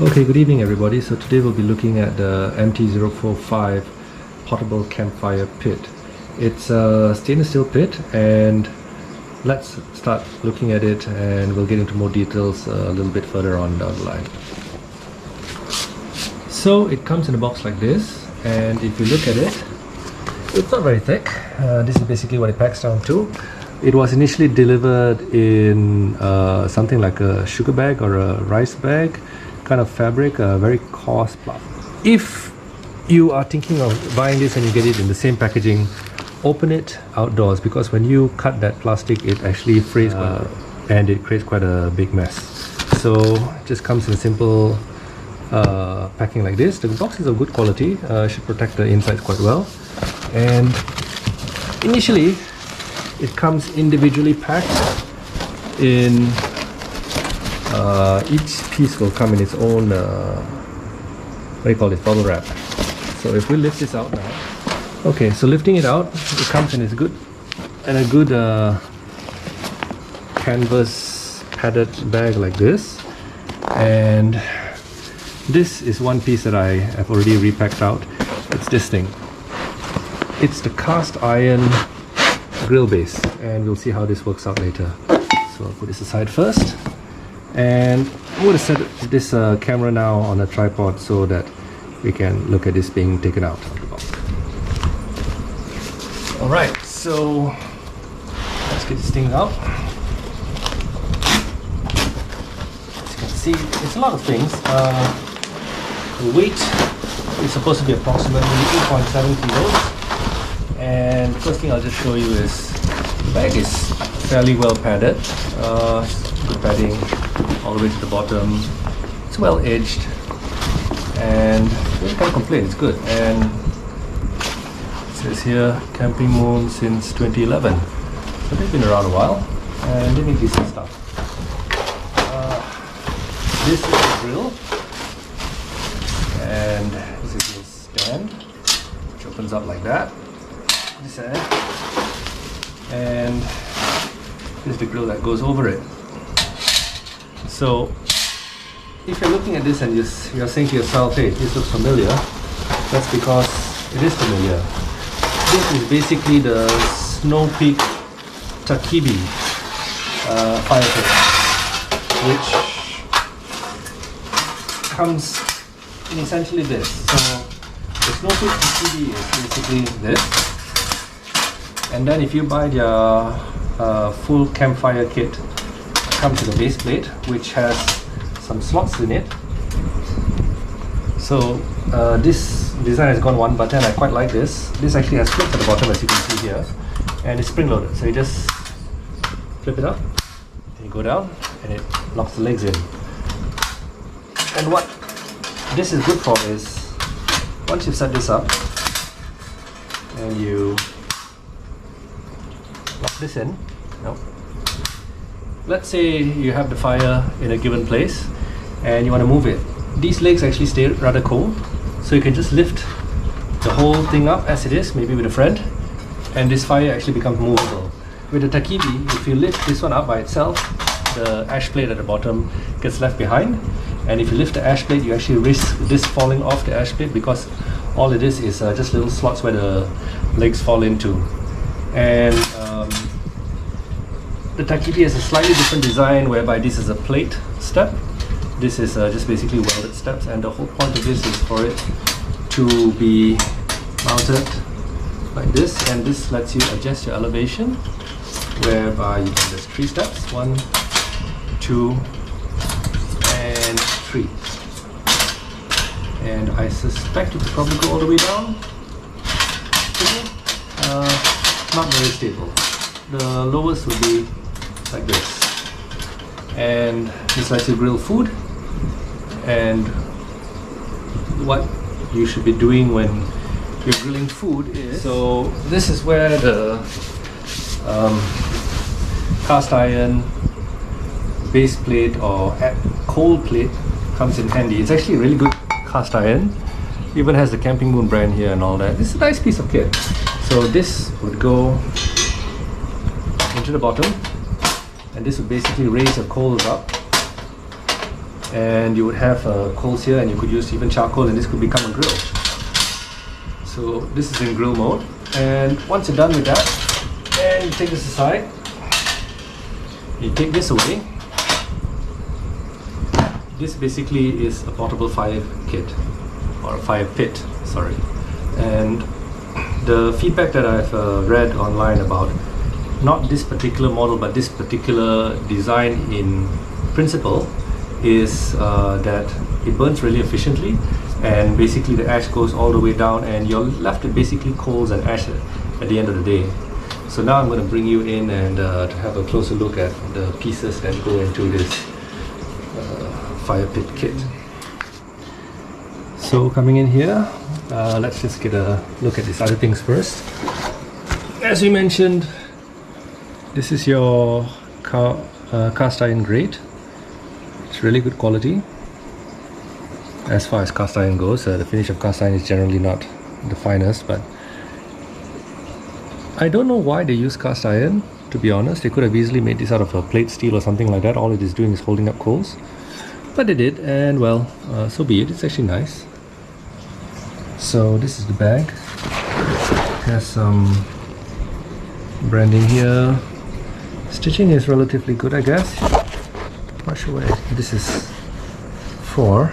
Okay, good evening everybody. So today we'll be looking at the MT-045 portable campfire pit. It's a stainless steel pit, and let's start looking at it and we'll get into more details a little bit further on down the line. So it comes in a box like this, and if you look at it, it's not very thick. This is basically what it packs down to. It was initially delivered in something like a sugar bag or a rice bag kind of fabric, a very coarse plastic. If you are thinking of buying this and you get it in the same packaging, open it outdoors, because when you cut that plastic it actually frays and it creates quite a big mess. So it just comes in a simple packing like this. The box is of good quality, should protect the insides quite well, and initially it comes individually packed in each piece will come in its own what do you call it, bubble wrap. So if we lift this out now, okay, so lifting it out, it comes in a good canvas padded bag like this, and this is one piece that I have already repacked out. It's this thing. It's the cast iron grill base, and we'll see how this works out later. So I'll put this aside first, and I'm going to set this camera now on a tripod so that we can look at this being taken out of the box. Alright, so let's get this thing out. As you can see, it's a lot of things. The weight is supposed to be approximately 2.7 kilos, and the first thing I'll just show you is the bag is fairly well padded. Good padding all the way to the bottom. It's well edged, and you can't complain, it's good. And it says here Campingmoon since 2011, so they've been around a while and they make decent stuff. This is the grill, and this is the stand which opens up like that, this end, and this is the grill that goes over it. So if you're looking at this and you're saying to yourself, hey, this looks familiar, that's because it is familiar. This is basically the Snowpeak Takibi Firepit, which comes in essentially this. So the Snowpeak Takibi is basically this, and then if you buy their full campfire kit, it comes with a base plate which has some slots in it. So this design has gone one button. I quite like this. This actually has clips at the bottom, as you can see here, and it's spring loaded. So you just flip it up, and you go down, and it locks the legs in. And what this is good for is, once you've set this up and you lock this in, let's say you have the fire in a given place and you want to move it. These legs actually stay rather cold, so you can just lift the whole thing up as it is, maybe with a friend, and this fire actually becomes movable. With the Takibi, if you lift this one up by itself, the ash plate at the bottom gets left behind, and if you lift the ash plate, you actually risk this falling off the ash plate, because all it is just little slots where the legs fall into. And the Takibi has a slightly different design, whereby this is a plate step. This is just basically welded steps, and the whole point of this is for it to be mounted like this, and this lets you adjust your elevation, whereby you can, there's 3 steps, 1, 2, and 3. And I suspect you could probably go all the way down. Not very stable. The lowest would be like this, and this lets you grill food. And what you should be doing when you're grilling food is, so this is where the cast iron base plate or cold plate comes in handy. It's actually a really good cast iron, even has the Campingmoon brand here and all that. This is a nice piece of kit. So this would go into the bottom, and this would basically raise your coals up and you would have coals here, and you could use even charcoal, and this could become a grill. So this is in grill mode, and once you're done with that, and you take this aside, you take this away. This basically is a portable fire kit, or a fire pit, sorry. And the feedback that I've read online about not this particular model but this particular design in principle is that it burns really efficiently, and basically the ash goes all the way down, and you're left with basically coals and ash at the end of the day. So now I'm going to bring you in and to have a closer look at the pieces that go into this fire pit kit. So coming in here, let's just get a look at these other things first. As we mentioned, this is your cast iron grate. It's really good quality. As far as cast iron goes, the finish of cast iron is generally not the finest, but I don't know why they use cast iron, to be honest. They could have easily made this out of a plate steel or something like that. All it is doing is holding up coals. But they did, and well, so be it. It's actually nice. So this is the bag. It has some branding here. Stitching is relatively good, I guess. Not sure what this is for,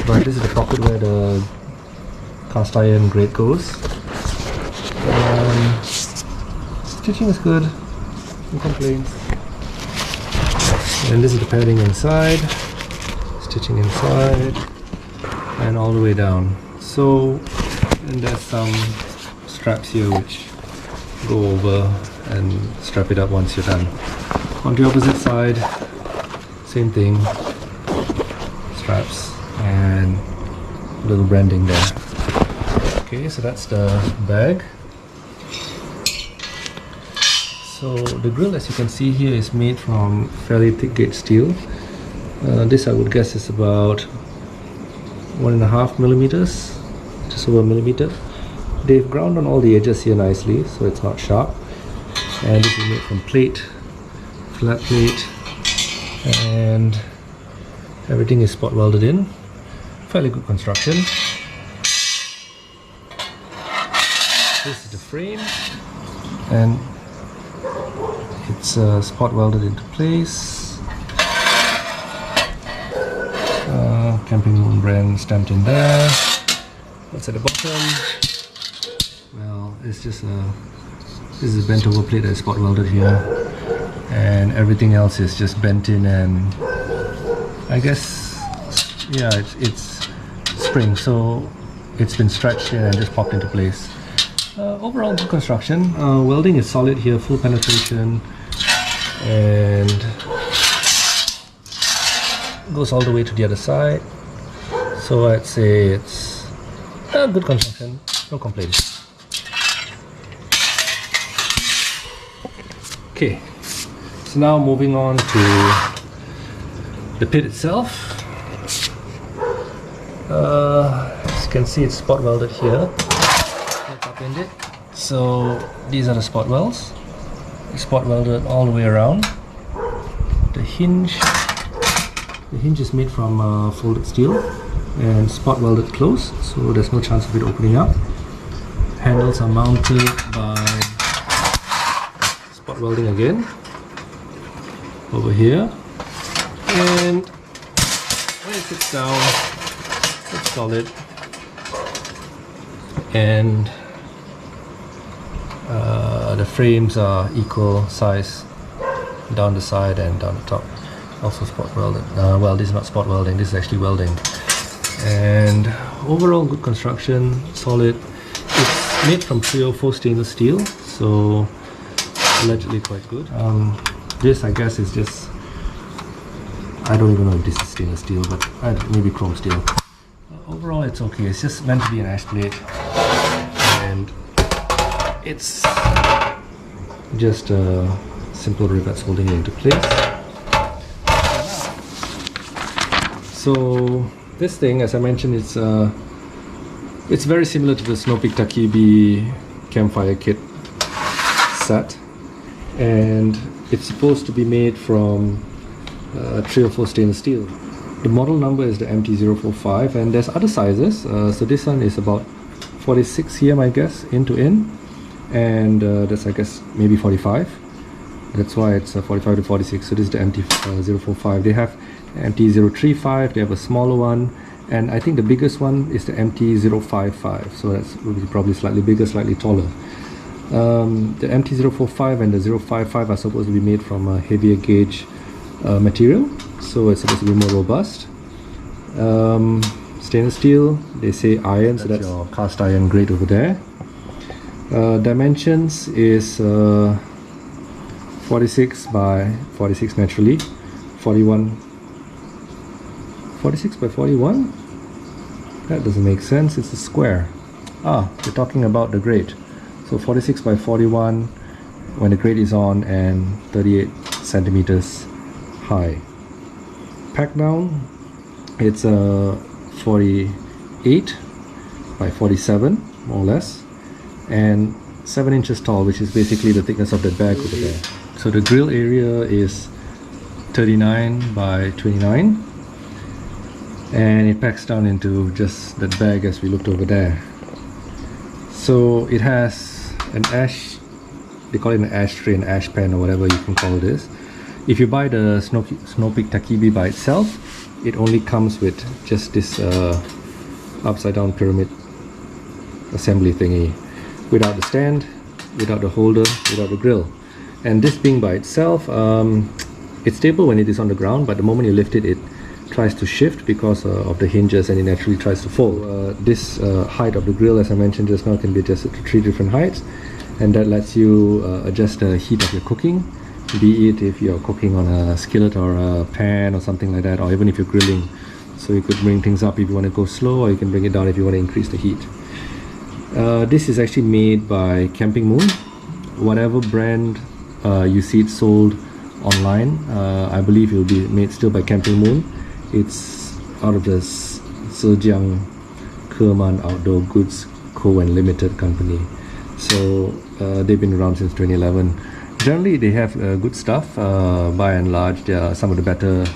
but this is the pocket where the cast iron grate goes. Stitching is good, no complaints. And this is the padding inside, stitching inside, and all the way down. So, and there's some straps here which go over and strap it up once you're done. On the opposite side, same thing, straps and little branding there. Okay, so that's the bag. So the grill, as you can see here, is made from fairly thick gauge steel. This I would guess is about 1.5 millimeters, just over a millimeter. They've ground on all the edges here nicely, so it's not sharp. And this is made from plate, flat plate, and everything is spot welded in. Fairly good construction. This is the frame, and it's spot welded into place. Campingmoon brand stamped in there. What's at the bottom? Well, it's just this is a bent over plate that is spot welded here, and everything else is just bent in, and I guess, yeah, it's spring, so it's been stretched here and just popped into place. Overall good construction. Welding is solid here, full penetration, and goes all the way to the other side. So I'd say it's good construction, no complaints. Okay, so now moving on to the pit itself. As you can see, it's spot welded here. So these are the spot welds. It's spot welded all the way around. The hinge is made from folded steel and spot welded close, so there's no chance of it opening up. Handles are mounted by spot welding again over here, and when it sits down, it's solid, and the frames are equal size down the side and down the top. Also spot welded. Well, this is not spot welding, this is actually welding. And overall good construction, solid. It's made from 304 stainless steel, so allegedly quite good. This, I guess, is just, I don't even know if this is stainless steel, but maybe chrome steel. Overall it's okay. It's just meant to be an ash plate, and it's just simple rivets holding it into place. So this thing, as I mentioned, it's very similar to the Snowpeak Takibi campfire kit set, and it's supposed to be made from 304 stainless steel. The model number is the MT-045, and there's other sizes. So this one is about 46 cm, I guess, in to in, and that's, I guess, maybe 45. That's why it's 45 to 46. So this is the MT-045. They have MT-035. They have a smaller one, and I think the biggest one is the MT-055. So that's probably slightly bigger, slightly taller. The MT-045 and the 055 are supposed to be made from a heavier gauge material, so it's supposed to be more robust. Stainless steel, they say iron, so that's your cast iron grade over there. Dimensions is 46 by 46 naturally, 46 by 41? That doesn't make sense, it's a square. We're talking about the grade. So 46 by 41 when the grade is on, and 38 centimeters high. Pack down, it's 48 by 47 more or less, and 7 inches tall, which is basically the thickness of that bag over there. So the grill area is 39 by 29, and it packs down into just that bag as we looked over there. So it has an ash, they call it an ashtray, an ash pan, or whatever you can call this. If you buy the Snowpeak Takibi by itself, it only comes with just this upside down pyramid assembly thingy, without the stand, without the holder, without the grill. And this being by itself, it's stable when it is on the ground, but the moment you lift it, it tries to shift because of the hinges, and it naturally tries to fold. This height of the grill, as I mentioned just now, can be adjusted to 3 different heights, and that lets you adjust the heat of your cooking, be it if you're cooking on a skillet or a pan or something like that, or even if you're grilling. So you could bring things up if you want to go slow, or you can bring it down if you want to increase the heat. This is actually made by Campingmoon. Whatever brand you see it sold online, I believe it will be made still by Campingmoon. It's out of the Zhejiang Kerman Outdoor Goods Co. and Limited company. So they've been around since 2011. Generally they have good stuff. By and large, they are some of the better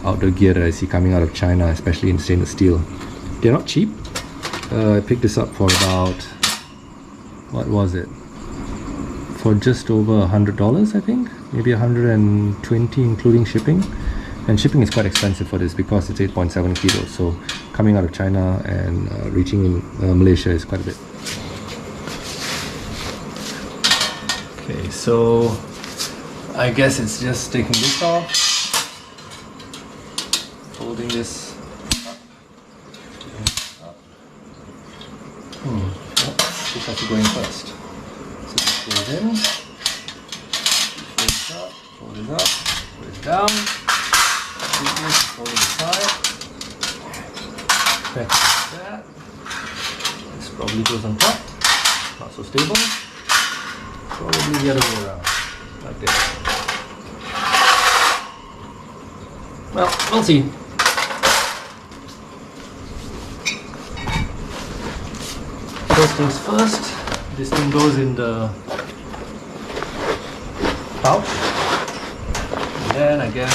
outdoor gear that I see coming out of China, especially in stainless steel. They're not cheap. I picked this up for about, what was it? For just over $100, I think, maybe 120 including shipping. And shipping is quite expensive for this because it's 8.7 kilos. So coming out of China and reaching in Malaysia is quite a bit. Okay, so I guess it's just taking this off, folding this up. This has to go in first. So this goes in, fold this up, fold it up, put it down, fold it aside, back like that. This probably goes on top, not so stable. Probably the other way around, like this. Well, we'll see. First things first, this thing goes in the pouch. And then I guess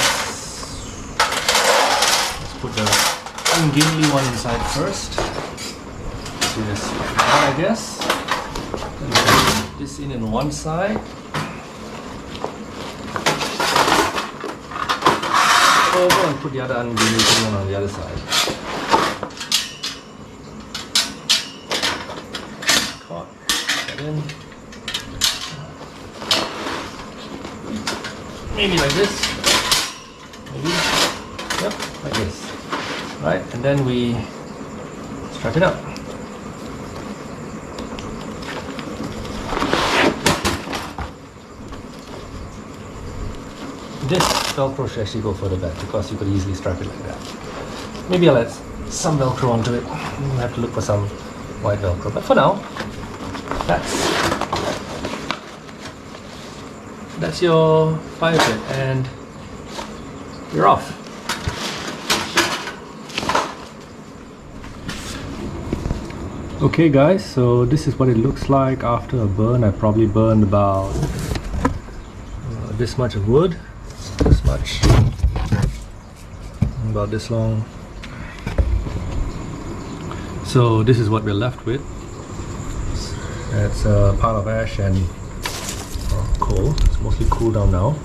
let's put the ungainly one inside first. Do this like that, I guess. And then this in one side. Over and put the other ungainly thing on the other side. Caught. That in. Maybe like this. Maybe. Yep, like this. Right, and then we strap it up. This Velcro should actually go further back because you could easily strap it like that. Maybe I'll add some Velcro onto it. We'll have to look for some white Velcro, but for now, that's your Firepit, and you're off. Okay guys, so this is what it looks like after a burn. I probably burned about this much of wood, this much, about this long. So this is what we're left with. It's a pile of ash and coal. It's mostly cooled down now.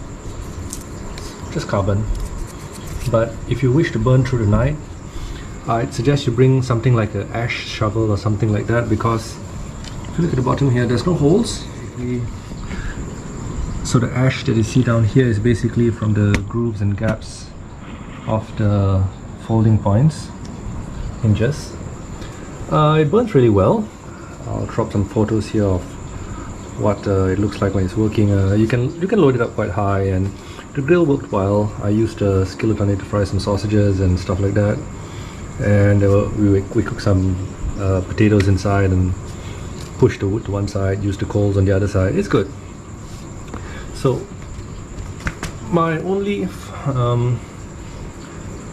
Just carbon. But if you wish to burn through the night, I'd suggest you bring something like an ash shovel or something like that, because if you look at the bottom here, there's no holes. So the ash that you see down here is basically from the grooves and gaps of the folding points, hinges. It burns really well. I'll drop some photos here of what it looks like when it's working. You can load it up quite high, and the grill worked well. I used a skillet on it to fry some sausages and stuff like that, and we cooked some potatoes inside and pushed the wood to one side, used the coals on the other side. It's good. So my only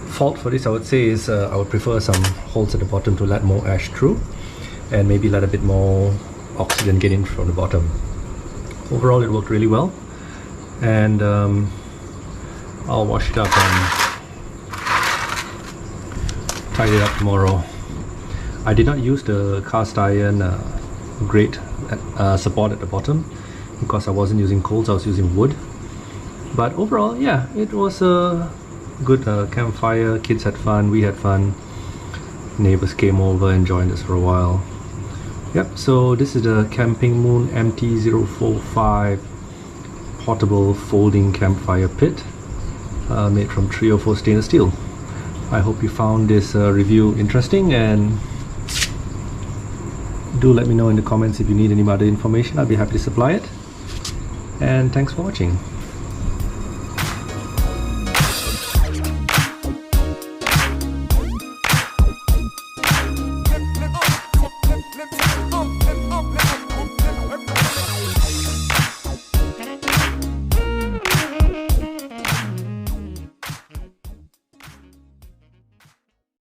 fault for this, I would say, is I would prefer some holes at the bottom to let more ash through, and maybe let a bit more oxygen get in from the bottom. Overall, it worked really well, and I'll wash it up and tidy it up tomorrow. I did not use the cast iron grate support at the bottom because I wasn't using coals, I was using wood. But overall, yeah, it was a good campfire. Kids had fun, we had fun, neighbors came over and joined us for a while. Yep, so this is the Campingmoon MT-045 portable folding campfire pit, made from 304 stainless steel. I hope you found this review interesting, and do let me know in the comments if you need any other information. I'll be happy to supply it. And thanks for watching.